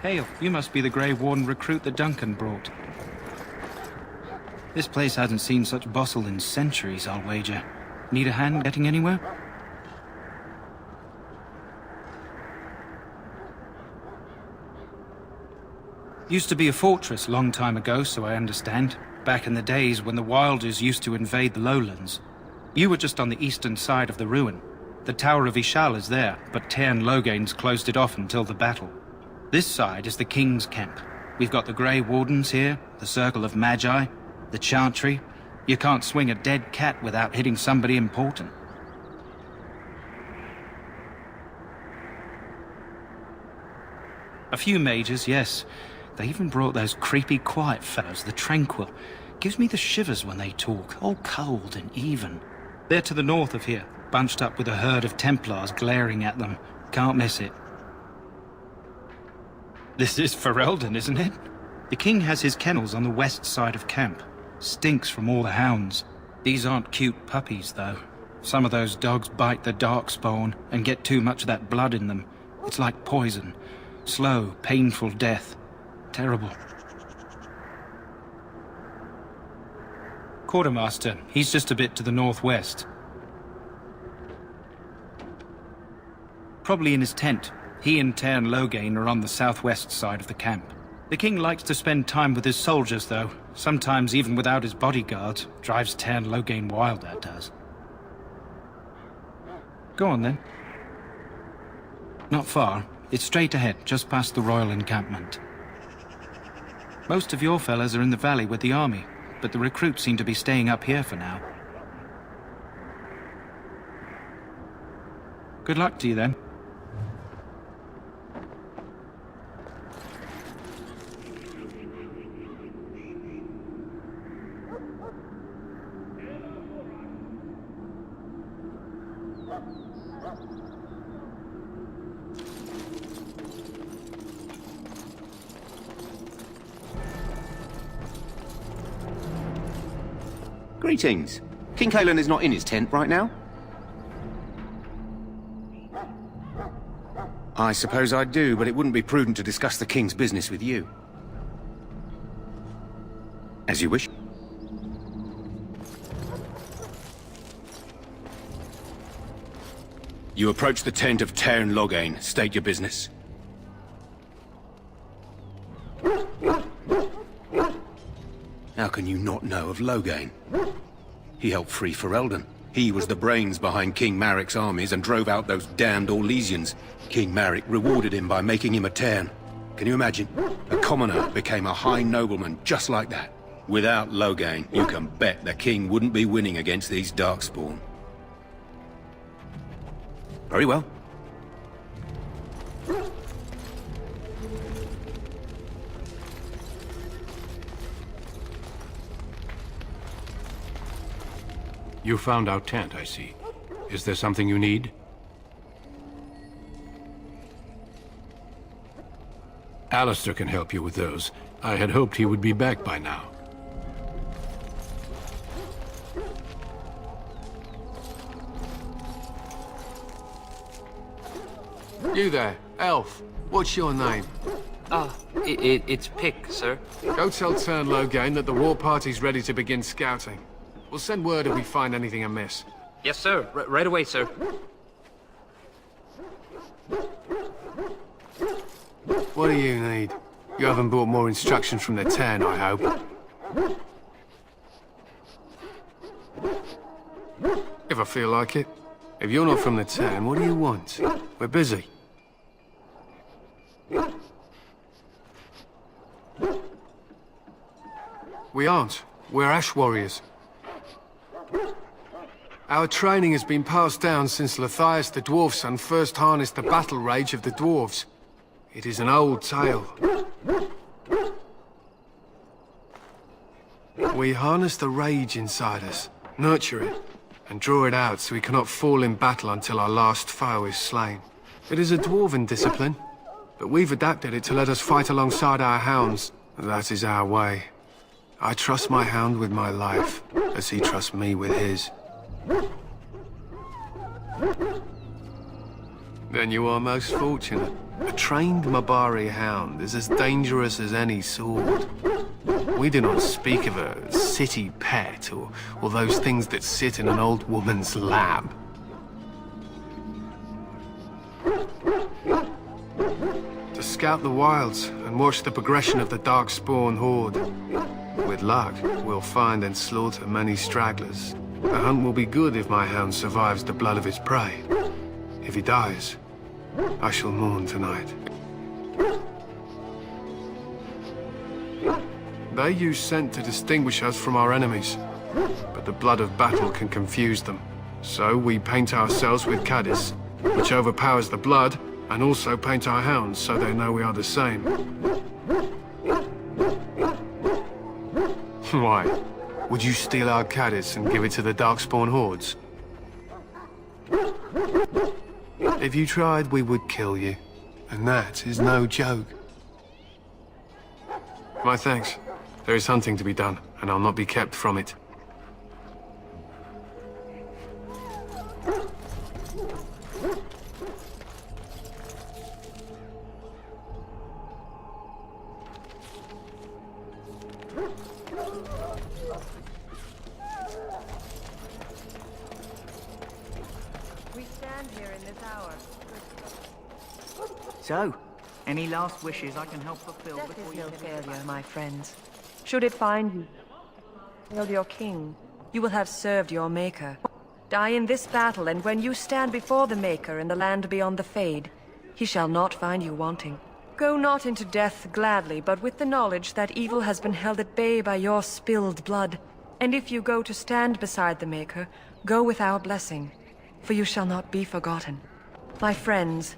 Hail, you must be the Grey Warden recruit that Duncan brought. This place hasn't seen such bustle in centuries, I'll wager. Need a hand getting anywhere? Used to be a fortress long time ago, so I understand. Back in the days when the Wilders used to invade the lowlands. You were just on the eastern side of the ruin. The Tower of Ishal is there, but Tairn Logain's closed it off until the battle. This side is the King's camp. We've got the Grey Wardens here, the Circle of Magi, the Chantry. You can't swing a dead cat without hitting somebody important. A few mages, yes. They even brought those creepy quiet fellows, the Tranquil. Gives me the shivers when they talk, all cold and even. They're to the north of here, bunched up with a herd of Templars glaring at them. Can't miss it. This is Ferelden, isn't it? The king has his kennels on the west side of camp. Stinks from all the hounds. These aren't cute puppies, though. Some of those dogs bite the darkspawn and get too much of that blood in them. It's like poison. Slow, painful death. Terrible. Quartermaster, he's just a bit to the northwest. Probably in his tent. He and Tairn Logain are on the southwest side of the camp. The king likes to spend time with his soldiers, though. Sometimes even without his bodyguards. Drives Tairn Logain wild, that does. Go on, then. Not far. It's straight ahead, just past the royal encampment. Most of your fellas are in the valley with the army, but the recruits seem to be staying up here for now. Good luck to you, then. Greetings. King Cousland is not in his tent right now? I suppose I do, but it wouldn't be prudent to discuss the king's business with you. As you wish. You approach the tent of Tairn Logain. State your business. How can you not know of Logain? He helped free Ferelden. He was the brains behind King Maric's armies and drove out those damned Orlesians. King Maric rewarded him by making him a Tairn. Can you imagine? A commoner became a high nobleman just like that. Without Logain, you can bet the king wouldn't be winning against these darkspawn. Very well. You found our tent, I see. Is there something you need? Alistair can help you with those. I had hoped he would be back by now. You there, elf. What's your name? It's Pick, sir. Go tell Tairn Logain that the war party's ready to begin scouting. We'll send word if we find anything amiss. Yes, sir. Right away, sir. What do you need? You haven't brought more instructions from the Tairn, I hope. If I feel like it. If you're not from the Tairn, what do you want? We're busy. We aren't. We're Ash Warriors. Our training has been passed down since Lathias the Dwarf Son first harnessed the battle rage of the dwarves. It is an old tale. We harness the rage inside us, nurture it, and draw it out so we cannot fall in battle until our last foe is slain. It is a dwarven discipline, but we've adapted it to let us fight alongside our hounds. That is our way. I trust my hound with my life, as he trusts me with his. Then you are most fortunate. A trained Mabari hound is as dangerous as any sword. We do not speak of a city pet or those things that sit in an old woman's lap. To scout the wilds and watch the progression of the darkspawn horde. With luck, we'll find and slaughter many stragglers. The hunt will be good if my hound survives the blood of his prey. If he dies, I shall mourn tonight. They use scent to distinguish us from our enemies, but the blood of battle can confuse them. So we paint ourselves with caddis, which overpowers the blood, and also paint our hounds so they know we are the same. Why? Would you steal our caddis and give it to the darkspawn hordes? If you tried, we would kill you. And that is no joke. My thanks. There is hunting to be done, and I'll not be kept from it. We stand here in this hour. So, any last wishes I can help fulfill Death before is you no finish? failure, my friends. Should it find you, hail your king, you will have served your maker. Die in this battle, and when you stand before the maker in the land beyond the Fade, he shall not find you wanting. Go not into death gladly, but with the knowledge that evil has been held at bay by your spilled blood. And if you go to stand beside the maker, go with our blessing, for you shall not be forgotten. My friends,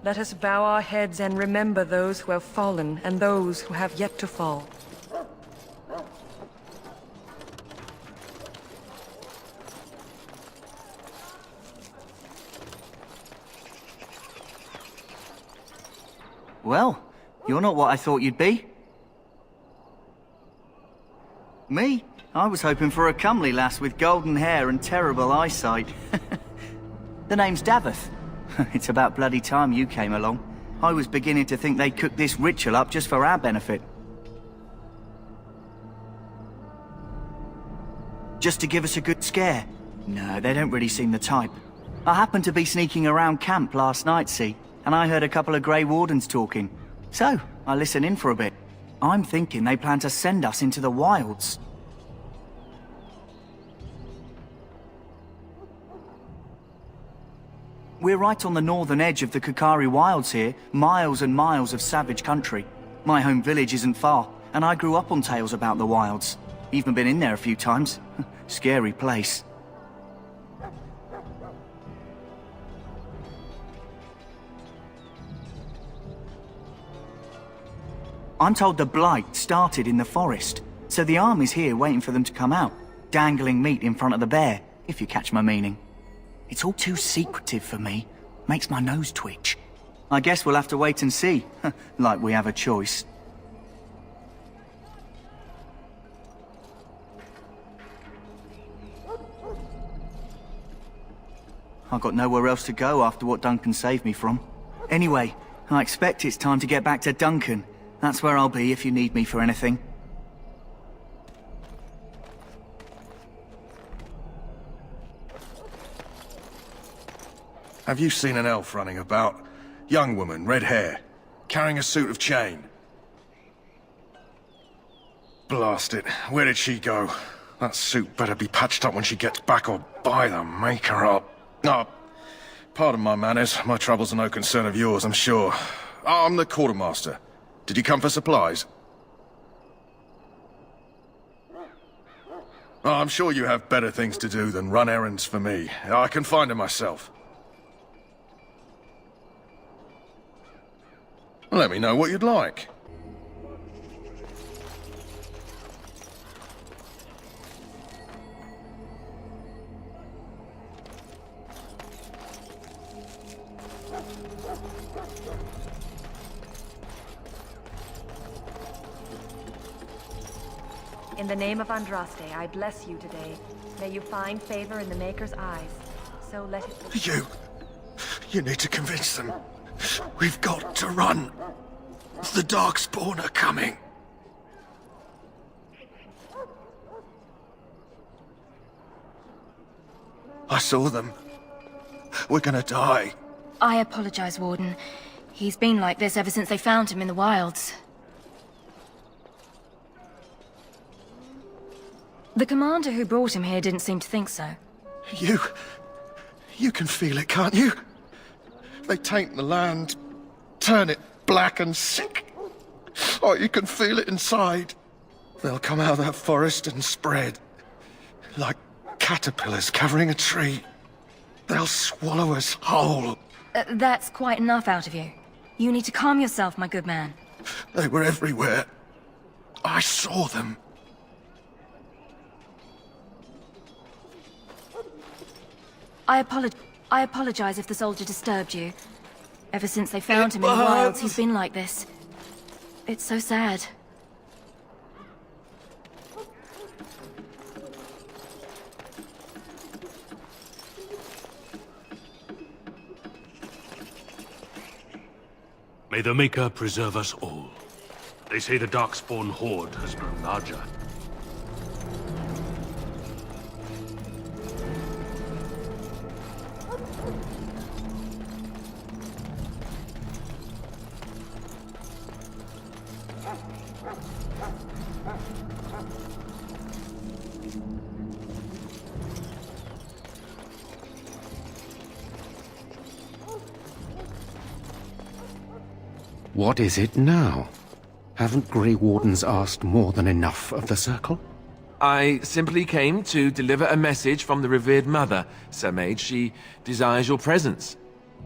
let us bow our heads and remember those who have fallen and those who have yet to fall. Well, you're not what I thought you'd be. Me? I was hoping for a comely lass with golden hair and terrible eyesight. The name's Davith. It's about bloody time you came along. I was beginning to think they cooked this ritual up just for our benefit. Just to give us a good scare? No, they don't really seem the type. I happened to be sneaking around camp last night, see, and I heard a couple of Grey Wardens talking. So, I listened in for a bit. I'm thinking they plan to send us into the wilds. We're right on the northern edge of the Kukari Wilds here, miles and miles of savage country. My home village isn't far, and I grew up on tales about the wilds. Even been in there a few times. Scary place. I'm told the Blight started in the forest, so the army's here waiting for them to come out, dangling meat in front of the bear, if you catch my meaning. It's all too secretive for me. Makes my nose twitch. I guess we'll have to wait and see, like we have a choice. I've got nowhere else to go after what Duncan saved me from. Anyway, I expect it's time to get back to Duncan. That's where I'll be if you need me for anything. Have you seen an elf running about? Young woman, red hair, carrying a suit of chain. Blast it, where did she go? That suit better be patched up when she gets back, or by the maker up. Oh, pardon my manners, my troubles are no concern of yours, I'm sure. I'm the quartermaster. Did you come for supplies? Oh, I'm sure you have better things to do than run errands for me. I can find them myself. Let me know what you'd like. In the name of Andraste, I bless you today. May you find favor in the Maker's eyes. So let it be. You need to convince them. We've got to run. The darkspawn are coming. I saw them. We're gonna die. I apologize, Warden. He's been like this ever since they found him in the wilds. The commander who brought him here didn't seem to think so. You can feel it, can't you? They taint the land, turn it black and sick. Oh, you can feel it inside. They'll come out of that forest and spread. Like caterpillars covering a tree. They'll swallow us whole. That's quite enough out of you. You need to calm yourself, my good man. They were everywhere. I saw them. I apologize if the soldier disturbed you. Ever since they found him in the wilds, he's been like this. It's so sad. May the Maker preserve us all. They say the darkspawn horde has grown larger. What is it now? Haven't Grey Wardens asked more than enough of the Circle? I simply came to deliver a message from the revered mother, Sir Mage. She desires your presence.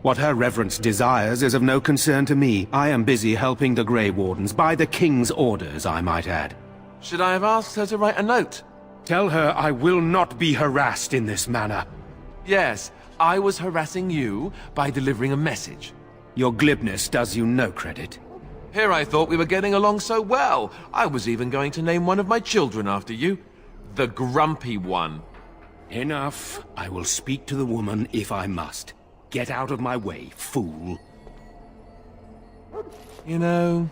What her reverence desires is of no concern to me. I am busy helping the Grey Wardens, by the King's orders, I might add. Should I have asked her to write a note? Tell her I will not be harassed in this manner. Yes, I was harassing you by delivering a message. Your glibness does you no credit. Here I thought we were getting along so well. I was even going to name one of my children after you. The Grumpy One. Enough. I will speak to the woman if I must. Get out of my way, fool. You know,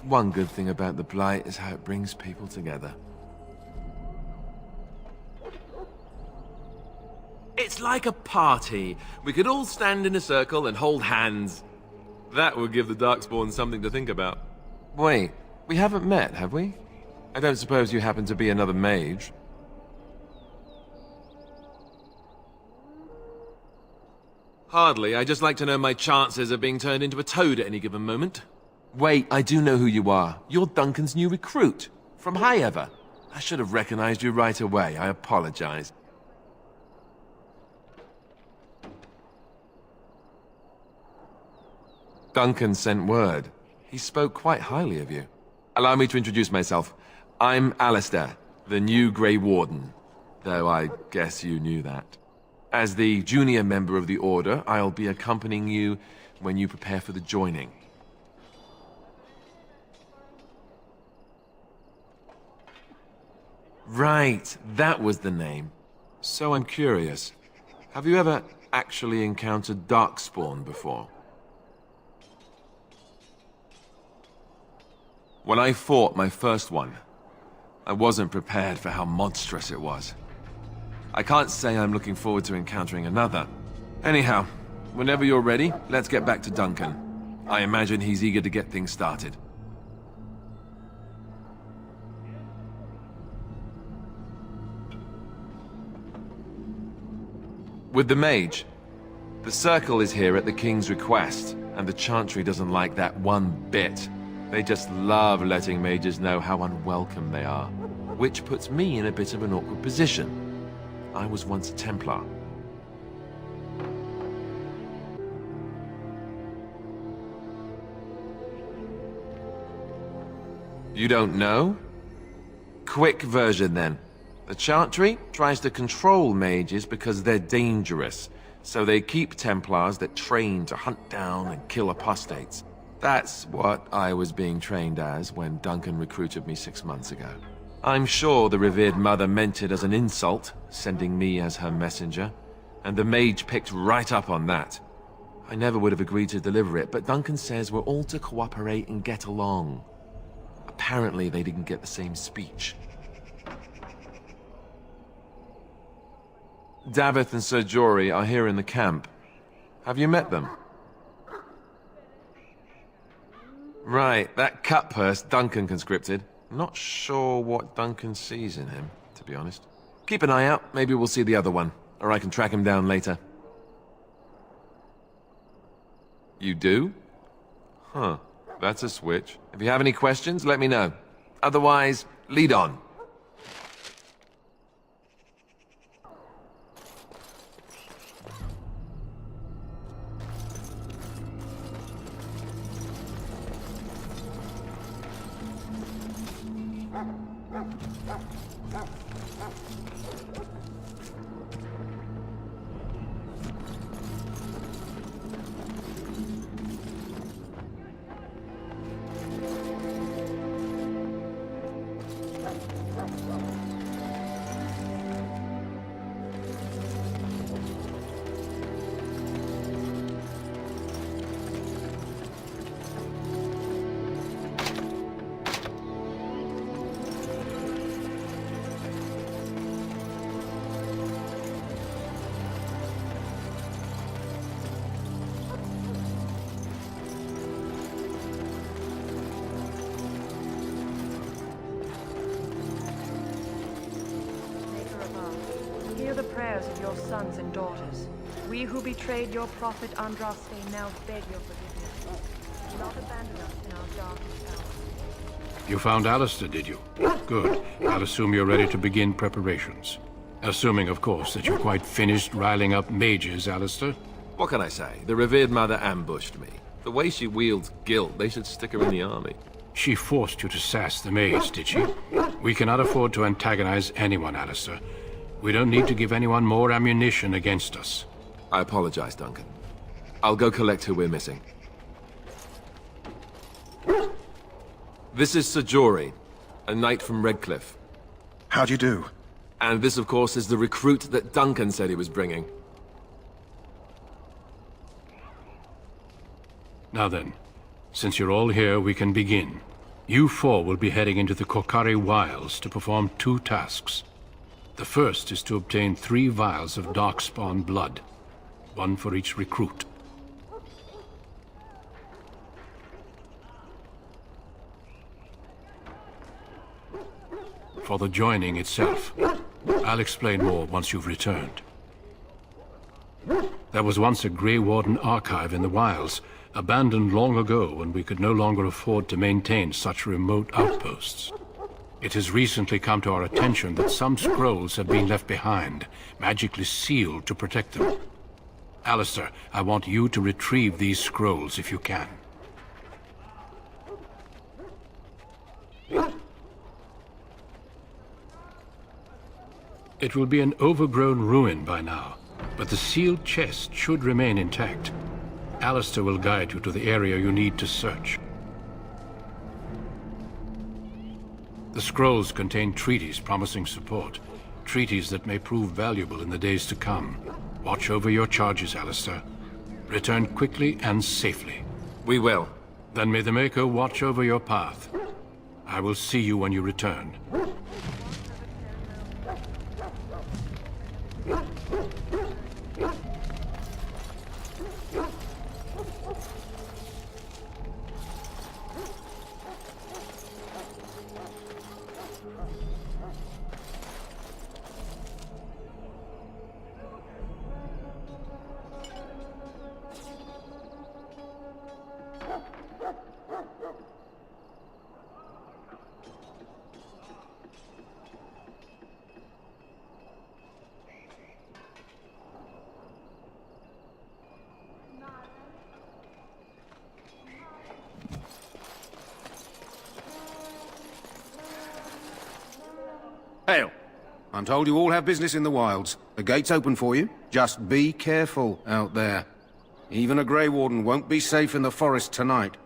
one good thing about the Blight is how it brings people together. It's like a party. We could all stand in a circle and hold hands. That would give the Darkspawn something to think about. Wait, we haven't met, have we? I don't suppose you happen to be another mage? Hardly. I just like to know my chances of being turned into a toad at any given moment. Wait, I do know who you are. You're Duncan's new recruit. From Highever. I should have recognized you right away. I apologize. Duncan sent word. He spoke quite highly of you. Allow me to introduce myself. I'm Alistair, the new Grey Warden. Though I guess you knew that. As the junior member of the Order, I'll be accompanying you when you prepare for the joining. Right, that was the name. So I'm curious. Have you ever actually encountered Darkspawn before? When I fought my first one, I wasn't prepared for how monstrous it was. I can't say I'm looking forward to encountering another. Anyhow, whenever you're ready, let's get back to Duncan. I imagine he's eager to get things started. With the mage, the Circle is here at the King's request, and the Chantry doesn't like that one bit. They just love letting mages know how unwelcome they are, which puts me in a bit of an awkward position. I was once a Templar. You don't know? Quick version then. The Chantry tries to control mages because they're dangerous, so they keep Templars that train to hunt down and kill apostates. That's what I was being trained as when Duncan recruited me 6 months ago. I'm sure the revered mother meant it as an insult, sending me as her messenger, and the mage picked right up on that. I never would have agreed to deliver it, but Duncan says we're all to cooperate and get along. Apparently they didn't get the same speech. Davith and Sir Jory are here in the camp. Have you met them? Right, that cut purse Duncan conscripted. Not sure what Duncan sees in him, to be honest. Keep an eye out, maybe we'll see the other one, or I can track him down later. You do? Huh, that's a switch. If you have any questions, let me know. Otherwise, lead on. Hear the prayers of your sons and daughters. We who betrayed your prophet Andraste now beg your forgiveness. Do not abandon us in our darkest hour. You found Alistair, did you? Good. I'll assume you're ready to begin preparations. Assuming, of course, that you're quite finished riling up mages, Alistair. What can I say? The revered mother ambushed me. The way she wields guilt, they should stick her in the army. She forced you to sass the mage, did she? We cannot afford to antagonize anyone, Alistair. We don't need to give anyone more ammunition against us. I apologize, Duncan. I'll go collect who we're missing. This is Sir Jory, a knight from Redcliffe. How'd you do? And this, of course, is the recruit that Duncan said he was bringing. Now then, since you're all here, we can begin. You four will be heading into the Korcari Wilds to perform 2 tasks. The first is to obtain 3 vials of darkspawn blood, 1 for each recruit. For the joining itself, I'll explain more once you've returned. There was once a Grey Warden archive in the wilds, abandoned long ago when we could no longer afford to maintain such remote outposts. It has recently come to our attention that some scrolls have been left behind, magically sealed to protect them. Alistair, I want you to retrieve these scrolls if you can. It will be an overgrown ruin by now, but the sealed chest should remain intact. Alistair will guide you to the area you need to search. The scrolls contain treaties promising support, treaties that may prove valuable in the days to come. Watch over your charges, Alistair. Return quickly and safely. We will. Then may the Maker watch over your path. I will see you when you return. Hail. I'm told you all have business in the wilds. The gate's open for you. Just be careful out there. Even a Grey Warden won't be safe in the forest tonight.